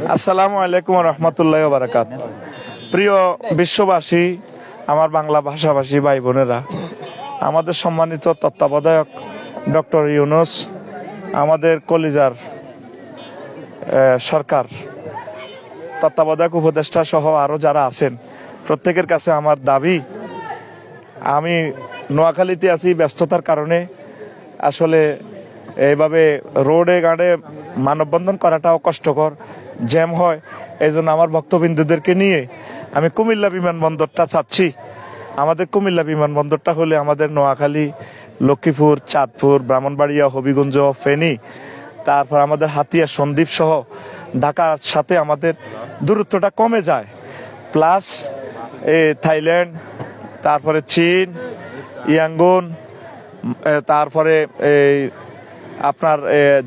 আসসালামু আলাইকুম রহমতুল্লাহ বারাকাত। প্রিয় বিশ্ববাসী, আমার বাংলা ভাষাভাষী ভাই বোনেরা, আমাদের সম্মানিত তত্ত্বাবধায়ক ডক্টর ইউনূস, আমাদের কলিজার সরকার তত্ত্বাবধায়ক উপদেষ্টা সহ আরও যারা আছেন, প্রত্যেকের কাছে আমার দাবি, আমি নোয়াখালীতে আছি, ব্যস্ততার কারণে আসলে এইভাবে রোডে গাড়ে মানববন্ধন করাটাও কষ্টকর, জ্যাম হয়। এই জন্য আমার ভক্তবিন্দুদেরকে নিয়ে আমি কুমিল্লা বিমানবন্দরটা চাচ্ছি। আমাদের কুমিল্লা বিমানবন্দরটা হলে আমাদের নোয়াখালী, লক্ষ্মীপুর, চাঁদপুর, ব্রাহ্মণবাড়িয়া, হবিগঞ্জ, ফেনী, তারপর আমাদের হাতিয়া, সন্দ্বীপ সহ ঢাকার সাথে আমাদের দূরত্বটা কমে যায়। প্লাস থাইল্যান্ড, তারপরে চীন, ইয়াঙ্গুন, তারপরে আপনার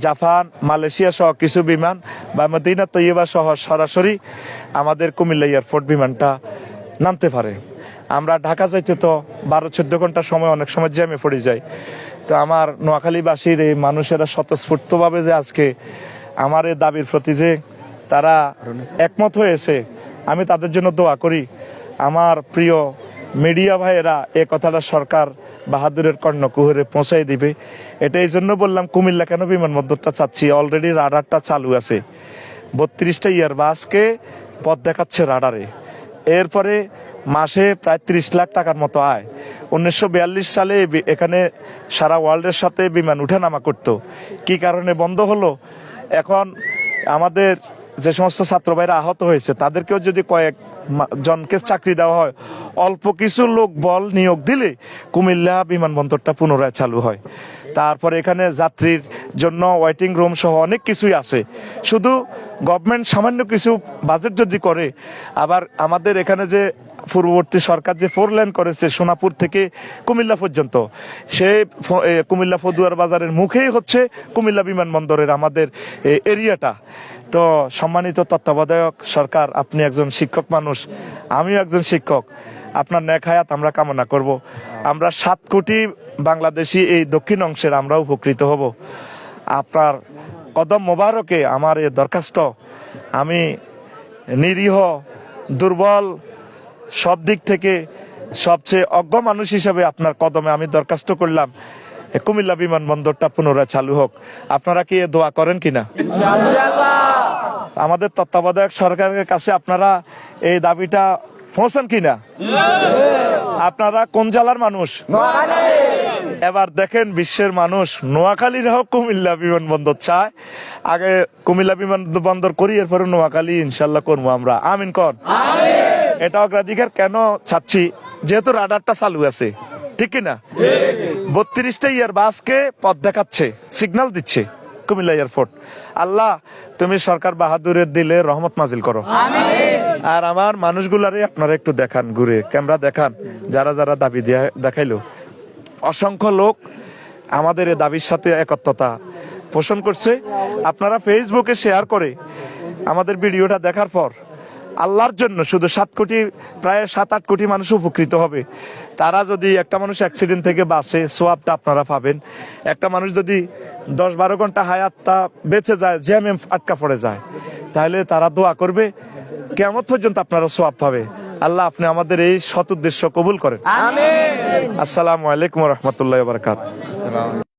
জাপান, মালয়েশিয়া সহ কিছু বিমান বা মদিনা তৈয়বা সহ সরাসরি আমাদের কুমিল্লা এয়ারপোর্ট বিমানটা নামতে পারে। আমরা ঢাকা যাইতে তো 12-14 ঘন্টা সময় অনেক সময় জ্যামে পড়ে যায়। তো আমার নোয়াখালীবাসীর এই মানুষেরা স্বতঃস্ফূর্তভাবে যে আজকে আমার এই দাবির প্রতি যে তারা একমত হয়েছে, আমি তাদের জন্য দোয়া করি। আমার প্রিয় মিডিয়া ভাইয়েরা এ কথাটা সরকার বাহাদুরের কর্ণকুহরে পৌঁছাই দিবে। এটা এই জন্য বললাম, কুমিল্লা কেন বিমানবন্দরটা চাচ্ছি, অলরেডি রাডারটা চালু আছে, 32টা ইয়ারবাসকে পথ দেখাচ্ছে রাডারে। এরপরে মাসে প্রায় 30 লাখ টাকার মতো আয়। 1942 সালে এখানে সারা ওয়ার্ল্ডের সাথে বিমান উঠানামা করত। কি কারণে বন্ধ হলো? এখন আমাদের যে সমস্ত ছাত্র ভাইরা আহত হয়েছে তাদেরকেও যদি কয়েক জনকে চাকরি দেওয়া হয়, অল্প কিছু লোক বল নিয়োগ দিলে কুমিল্লা বিমানবন্দরটা পুনরায় চালু হয়। তারপরে এখানে যাত্রীর জন্য ওয়েটিং রুম সহ অনেক কিছুই আছে। শুধু গভর্নমেন্ট সামান্য কিছু বাজেট যদি করে, আবার আমাদের এখানে যে পূর্ববর্তী সরকার যে 4 লেন করেছে সোনাপুর থেকে কুমিল্লা পর্যন্ত, সেই কুমিল্লা ফদুয়ার বাজারের মুখেই হচ্ছে কুমিল্লা বিমানবন্দরের আমাদের এরিয়াটা। তো সম্মানিত তত্ত্বাবধায়ক সরকার, আপনি একজন শিক্ষক মানুষ, আমিও একজন শিক্ষক, আপনার নেক হায়াত আমরা কামনা করব। আমরা 7 কোটি বাংলাদেশি এই দক্ষিণ অংশের আমরা উপকৃত হব। আপনার কদম মোবারকে আমার এ দরখাস্ত, আমি নিরীহ, দুর্বল, সব দিক থেকে সবচেয়ে অজ্ঞ মানুষ হিসেবে আপনার কদমে আমি দরখাস্ত করলাম, কুমিল্লা বিমানবন্দরটা পুনরায় চালু হোক। আপনারা কি দোয়া করেন কিনা? আমাদের তত্ত্বাবধায়ক সরকারের কাছে আপনারা এই দাবিটা পৌঁছান কিনা? আপনারা কোন জেলার মানুষ? এবার দেখেন, বিশ্বের মানুষ নোয়াখালীর হোক কুমিল্লা বিমানবন্দর চায়। আগে কুমিল্লা বিমানবন্দর করি, এরপরে নোয়াখালী ইনশাল্লাহ করবো আমরা। আমিন কর। এটা অগ্রাধিকার কেন চাচ্ছি? যেহেতু রাডারটা চালু আছে, ঠিক কিনা? 32টা ইয়ারবাসকে পথ দেখাচ্ছে, সিগন্যাল দিচ্ছে কুমিল্লা এয়ারপোর্ট। আল্লাহ, তুমি সরকার বাহাদুরের দিলে রহমত নাজিল করো। আর আমার মানুষগুলারে আপনারা একটু দেখান, ঘুরে ক্যামেরা দেখান, যারা যারা দাবি দেখাইলো। অসংখ্য লোক আমাদের এই দাবির সাথে একত্রতা পোষণ করছে। আপনারা ফেসবুকে শেয়ার করে আমাদের ভিডিওটা দেখার পর আল্লাহর জন্য শুধু 7 কোটি, প্রায় 7-8 কোটি মানুষ উপকৃত হবে। তারা যদি, একটা মানুষ অ্যাক্সিডেন্ট থেকে বাঁচে, সোয়াবটা আপনারা পাবেন। একটা মানুষ যদি 10-12 ঘন্টা হায়াতটা বেঁচে যায়, জ্যামে আটকা পড়ে যায়, তাহলে তারা দোয়া করবে, কিয়ামত পর্যন্ত আপনারা সোয়াব পাবে। আল্লাহ, আপনি আমাদের এই সৎ উদ্দেশ্য কবুল করেন। আমিন। আসসালামু আলাইকুম ওয়া রাহমাতুল্লাহি ওয়া বারাকাতুহু।